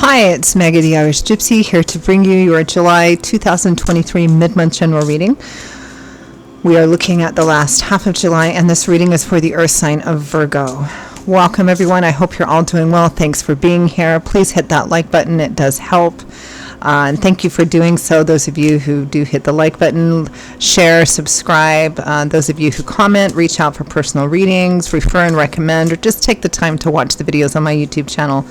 Hi, it's Maggie the Irish Gypsy here to bring you your July 2023 mid-month general reading. We are looking at the last half of July, and this reading is for the earth sign of Virgo. Welcome everyone. I hope you're all doing well. Thanks for being here. Please hit that like button. It does help. And thank you for doing so. Those of you who do hit the like button, share, subscribe. Those of you who comment, reach out for personal readings, refer and recommend, or just take the time to watch the videos on my YouTube channel.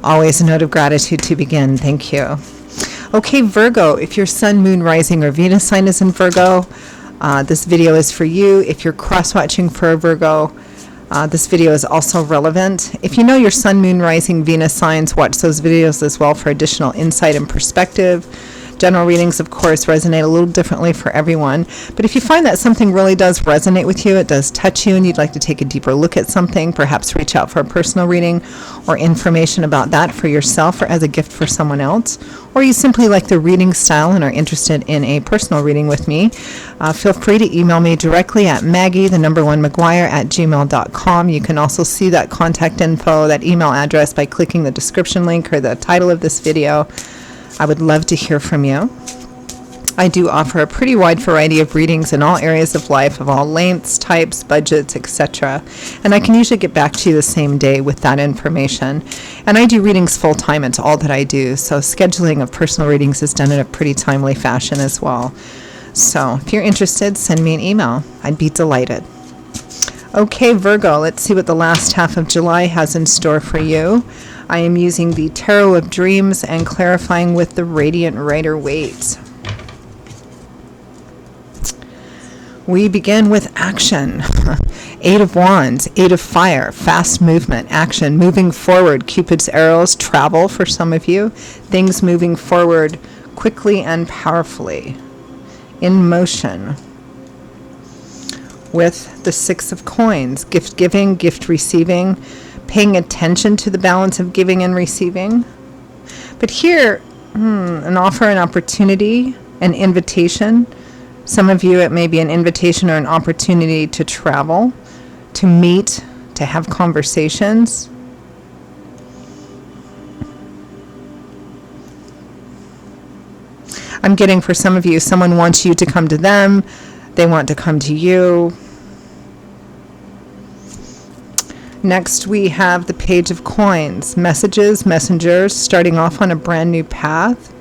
Always a note of gratitude to begin. Thank you. Okay, Virgo, if your sun, moon, rising, or Venus sign is in Virgo, this video is for you. If you're cross-watching for a Virgo, this video is also relevant. If you know your sun, moon, rising, Venus signs, watch those videos as well for additional insight and perspective. General readings, of course, resonate a little differently for everyone. But if you find that something really does resonate with you, it does touch you, and you'd like to take a deeper look at something, perhaps reach out for a personal reading or information about that for yourself or as a gift for someone else, or you simply like the reading style and are interested in a personal reading with me, feel free to email me directly at maggie1maguire@gmail.com. You can also see that contact info, that email address, by clicking the description link or the title of this video. I would love to hear from you. I do offer a pretty wide variety of readings in all areas of life, of all lengths, types, budgets, etc. And I can usually get back to you the same day with that information. And I do readings full time. It's all that I do. So scheduling of personal readings is done in a pretty timely fashion as well. So if you're interested, send me an email. I'd be delighted. Okay, Virgo, let's see what the last half of July has in store for you. I am using the Tarot of Dreams and clarifying with the Radiant Rider-Waite. We begin with action. Eight of Wands, Eight of Fire, fast movement, action, moving forward. Cupid's arrows, travel for some of you. Things moving forward quickly and powerfully. In motion. With the Six of Coins, gift giving, gift receiving, paying attention to the balance of giving and receiving. But here, an offer, an opportunity, an invitation. Some of you, it may be an invitation or an opportunity to travel, to meet, to have conversations. I'm getting for some of you, someone wants you to come to them. They want to come to you. Next, we have the Page of Coins, messages, messengers, starting off on a brand new path.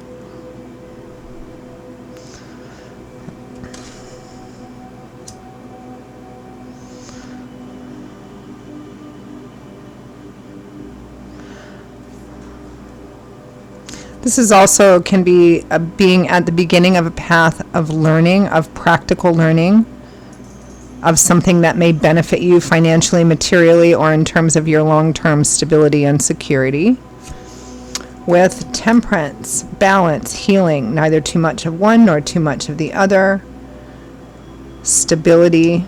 This is also can be being at the beginning of a path of learning, of practical learning, of something that may benefit you financially, materially, or in terms of your long-term stability and security. With Temperance, balance, healing, neither too much of one nor too much of the other. Stability.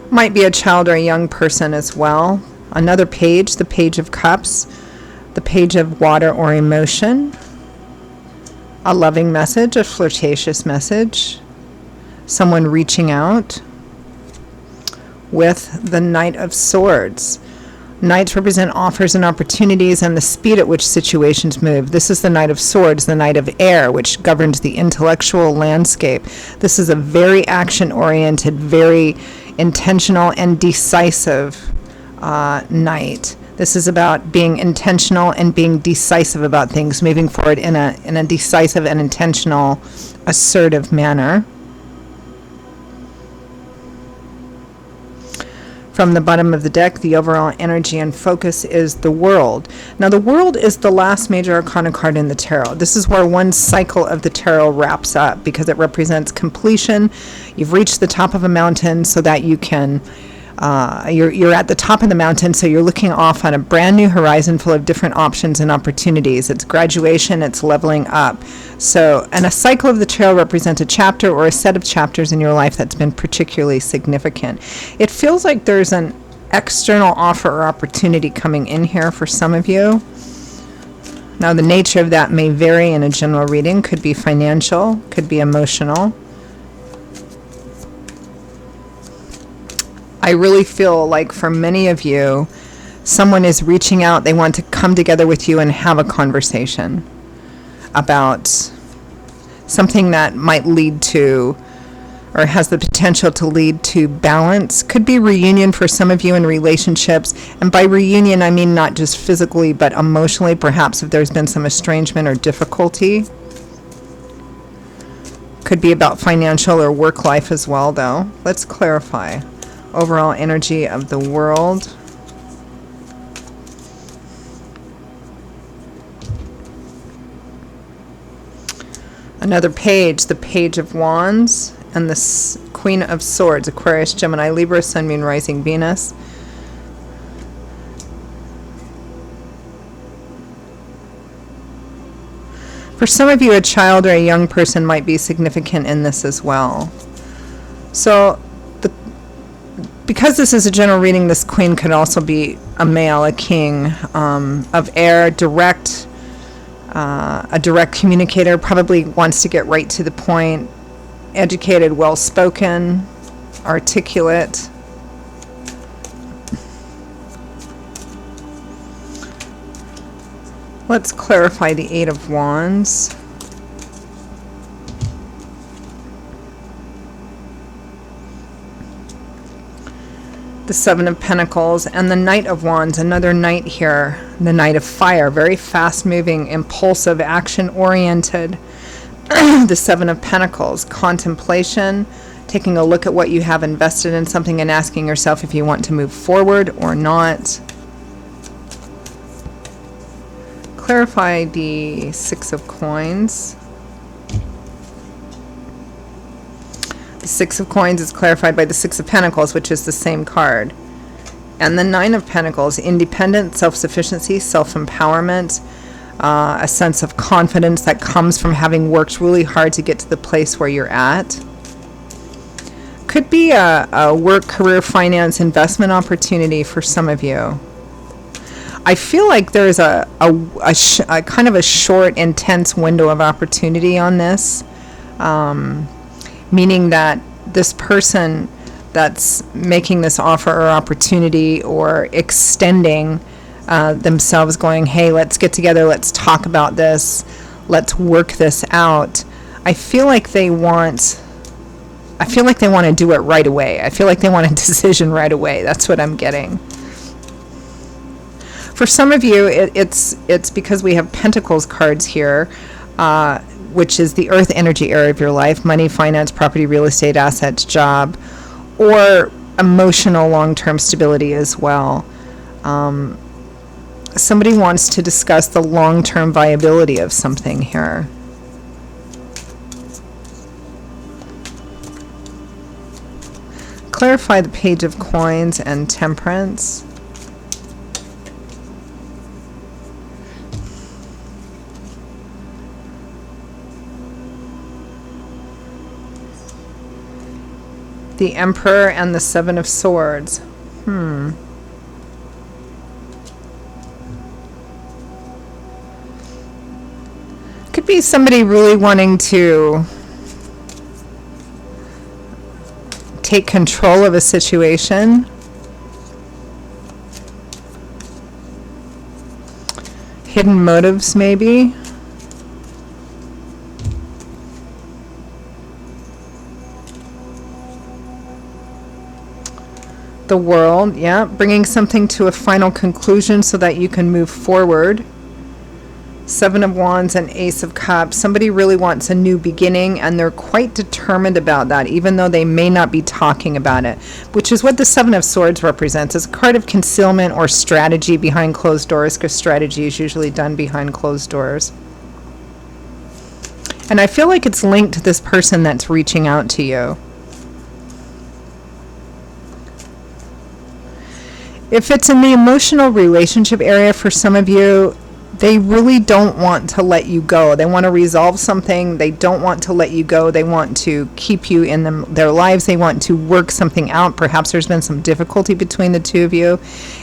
Might be a child or a young person as well. Another page, the Page of Cups, the Page of Water or emotion. A loving message, a flirtatious message, someone reaching out. With the Knight of Swords. Knights represent offers and opportunities and the speed at which situations move. This is the Knight of Swords, the Knight of Air, which governs the intellectual landscape. This is a very action-oriented, very intentional and decisive knight. This is about being intentional and being decisive about things, moving forward in a decisive and intentional, assertive manner. From the bottom of the deck, the overall energy and focus is the World. Now, the World is the last major arcana card in the tarot. This is where one cycle of the tarot wraps up because it represents completion. You've reached the top of a mountain so that you can you're at the top of the mountain, so you're looking off on a brand new horizon full of different options and opportunities. It's graduation, it's leveling up. So, and a cycle of the tarot represents a chapter or a set of chapters in your life that's been particularly significant. It feels like there's an external offer or opportunity coming in here for some of you. Now, the nature of that may vary in a general reading. Could be financial, could be emotional. I really feel like for many of you, someone is reaching out. They want to come together with you and have a conversation about something that might lead to, or has the potential to lead to, balance. Could be reunion for some of you in relationships. And by reunion, I mean not just physically, but emotionally, perhaps if there's been some estrangement or difficulty. Could be about financial or work life as well, though. Let's clarify. Overall energy of the world. Another page, the Page of Wands, and the Queen of Swords, Aquarius, Gemini, Libra, Sun, Moon, Rising, Venus. For some of you, a child or a young person might be significant in this as well. So, because this is a general reading, this queen could also be a male, a king of air, direct, a direct communicator, probably wants to get right to the point, educated, well-spoken, articulate. Let's clarify the Eight of Wands. The Seven of Pentacles and the Knight of Wands, another knight here, the Knight of Fire, very fast-moving, impulsive, action-oriented. The Seven of Pentacles, contemplation, taking a look at what you have invested in something and asking yourself if you want to move forward or not. Clarify the Six of Coins. The Six of Coins is clarified by the Six of Pentacles, which is the same card. And the Nine of Pentacles, independence, self-sufficiency, self-empowerment, a sense of confidence that comes from having worked really hard to get to the place where you're at. Could be a work, career, finance, investment opportunity for some of you. I feel like there's a kind of a short, intense window of opportunity on this. Meaning that this person that's making this offer or opportunity or extending themselves, going, hey, let's get together, let's talk about this, let's work this out. I feel like they want to do it right away. I feel like they want a decision right away. That's what I'm getting. For some of you, it's because we have Pentacles cards here, which is the earth energy area of your life, money, finance, property, real estate, assets, job, or emotional long-term stability as well. Somebody wants to discuss the long-term viability of something here. Clarify the Page of Coins and Temperance. The Emperor and the Seven of Swords. Could be somebody really wanting to take control of a situation. Hidden motives, maybe. The World, yeah, bringing something to a final conclusion so that you can move forward. Seven of Wands and Ace of Cups. Somebody really wants a new beginning, and they're quite determined about that, even though they may not be talking about it, which is what the Seven of Swords represents. It's a card of concealment or strategy behind closed doors, because strategy is usually done behind closed doors. And I feel like it's linked to this person that's reaching out to you. If it's in the emotional relationship area for some of you, they really don't want to let you go. They want to resolve something. They don't want to let you go. They want to keep you in their lives. They want to work something out. Perhaps there's been some difficulty between the two of you.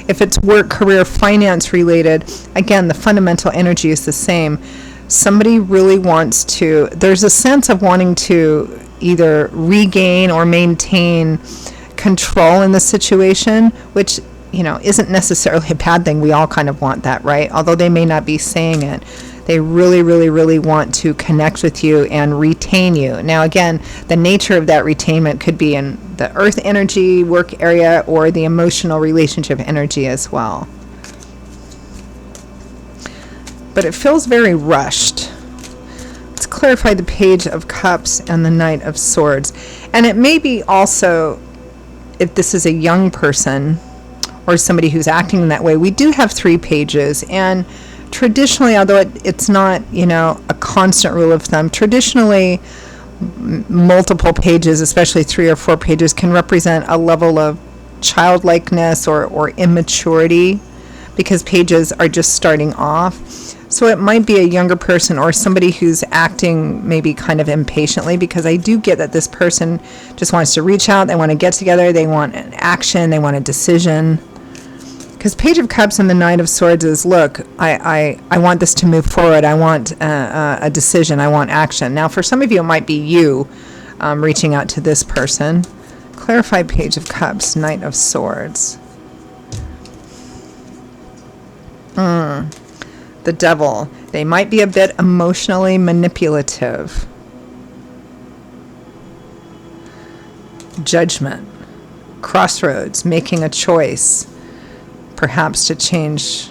If it's work, career, finance related, again, the fundamental energy is the same. Somebody really wants to, there's a sense of wanting to either regain or maintain control in the situation, which, you know, isn't necessarily a bad thing. We all kind of want that, right? Although they may not be saying it. They really, really, really want to connect with you and retain you. Now, again, the nature of that retainment could be in the earth energy, work area, or the emotional relationship energy as well. But it feels very rushed. Let's clarify the Page of Cups and the Knight of Swords. And it may be also, if this is a young person or somebody who's acting in that way, we do have 3 pages. And traditionally, although it's not, you know, a constant rule of thumb, traditionally multiple pages, especially 3 or 4 pages, can represent a level of childlikeness or immaturity, because pages are just starting off. So it might be a younger person or somebody who's acting maybe kind of impatiently, because I do get that this person just wants to reach out, they want to get together, they want an action, they want a decision. Because Page of Cups and the Knight of Swords is, look, I want this to move forward. I want a decision. I want action. Now, for some of you, it might be you reaching out to this person. Clarify Page of Cups, Knight of Swords. The Devil. They might be a bit emotionally manipulative. Judgment. Crossroads. Making a choice. Perhaps to change.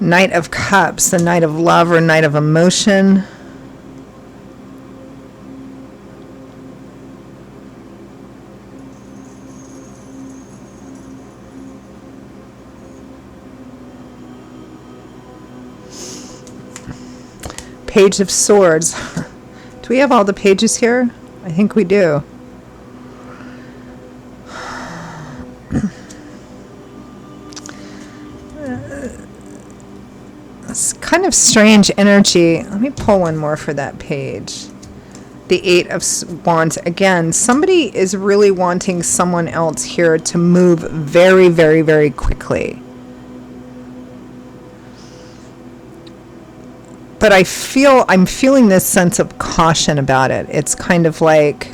Knight of Cups, the Knight of Love or Knight of Emotion. Page of Swords. Do we have all the pages here? I think we do. It's kind of strange energy. Let me pull one more for that page. The 8 of Wands. Again, somebody is really wanting someone else here to move very, very, very quickly. But I'm feeling this sense of caution about it. It's kind of like,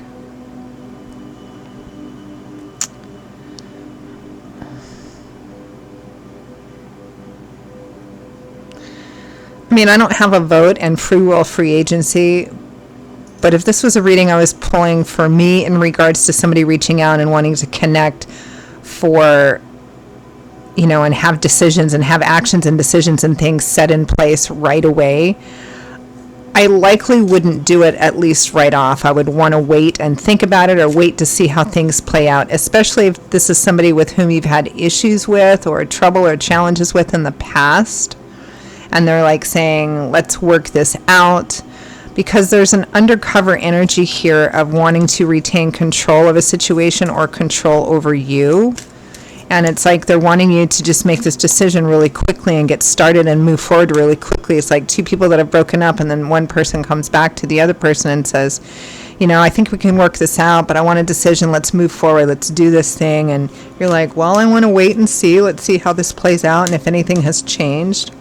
I mean, I don't have a vote and free will, free agency, but if this was a reading I was pulling for me in regards to somebody reaching out and wanting to connect for, you know, and have decisions and have actions and decisions and things set in place right away, I likely wouldn't do it at least right off. I would want to wait and think about it, or wait to see how things play out, especially if this is somebody with whom you've had issues with or trouble or challenges with in the past. And they're like saying, let's work this out, because there's an undercover energy here of wanting to retain control of a situation or control over you. And it's like they're wanting you to just make this decision really quickly and get started and move forward really quickly. It's like 2 people that have broken up, and then one person comes back to the other person and says, you know, I think we can work this out, but I want a decision. Let's move forward. Let's do this thing. And you're like, well, I want to wait and see. Let's see how this plays out and if anything has changed.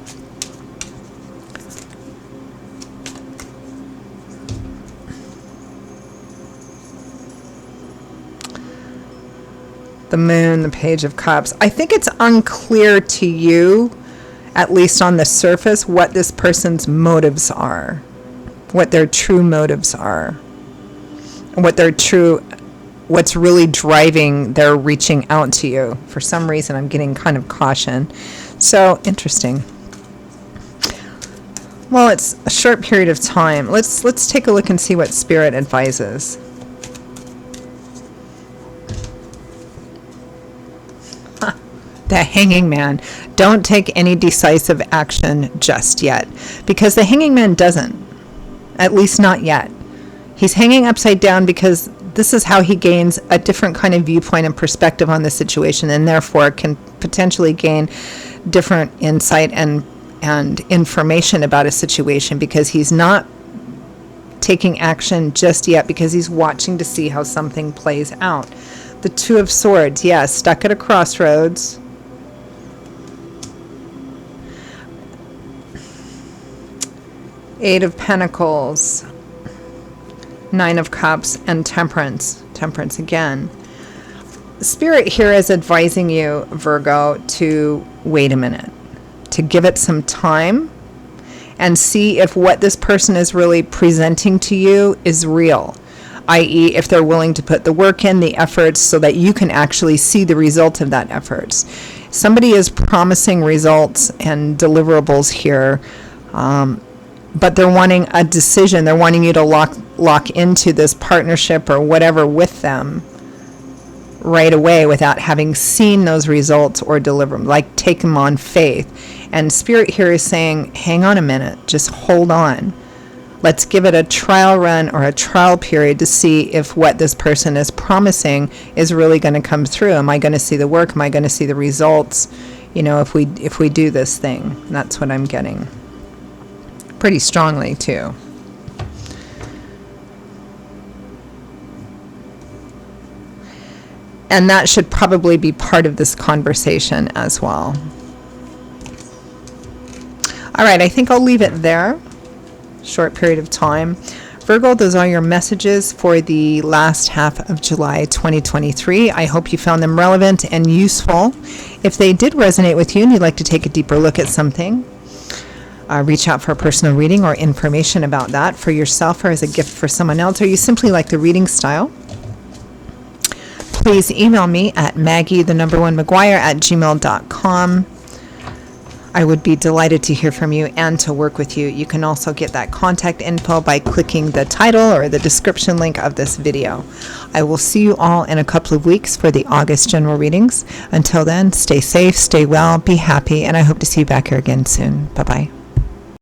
The Moon, the Page of Cups. I think it's unclear to you, at least on the surface, what this person's motives are, what their true motives are, what's really driving their reaching out to you. For some reason, I'm getting kind of caution. So, interesting. Well, it's a short period of time. Let's take a look and see what Spirit advises. The Hanging Man. Don't take any decisive action just yet, because the Hanging Man doesn't, at least not yet. He's hanging upside down because this is how he gains a different kind of viewpoint and perspective on the situation, and therefore can potentially gain different insight and information about a situation, because he's not taking action just yet, because he's watching to see how something plays out. The Two of Swords, yes, stuck at a crossroads. Eight of Pentacles, Nine of Cups, and Temperance. Temperance again. Spirit here is advising you, Virgo, to wait a minute, to give it some time and see if what this person is really presenting to you is real, i.e. if they're willing to put the work in, the efforts, so that you can actually see the result of that efforts. Somebody is promising results and deliverables here, but they're wanting a decision. They're wanting you to lock into this partnership or whatever with them right away without having seen those results or deliver them, like take them on faith. And Spirit here is saying, hang on a minute, just hold on. Let's give it a trial run or a trial period to see if what this person is promising is really going to come through. Am I going to see the work? Am I going to see the results? You know, if we do this thing. That's what I'm getting. Pretty strongly too. And that should probably be part of this conversation as well. All right, I think I'll leave it there. Short period of time. Virgo, those are your messages for the last half of July 2023. I hope you found them relevant and useful. If they did resonate with you and you'd like to take a deeper look at something, reach out for a personal reading or information about that for yourself or as a gift for someone else, or you simply like the reading style, please email me at maggie1mcguire@gmail.com. I would be delighted to hear from you and to work with you. You can also get that contact info by clicking the title or the description link of this video. I will see you all in a couple of weeks for the August general readings. Until then, stay safe, stay well, be happy, and I hope to see you back here again soon. Bye-bye.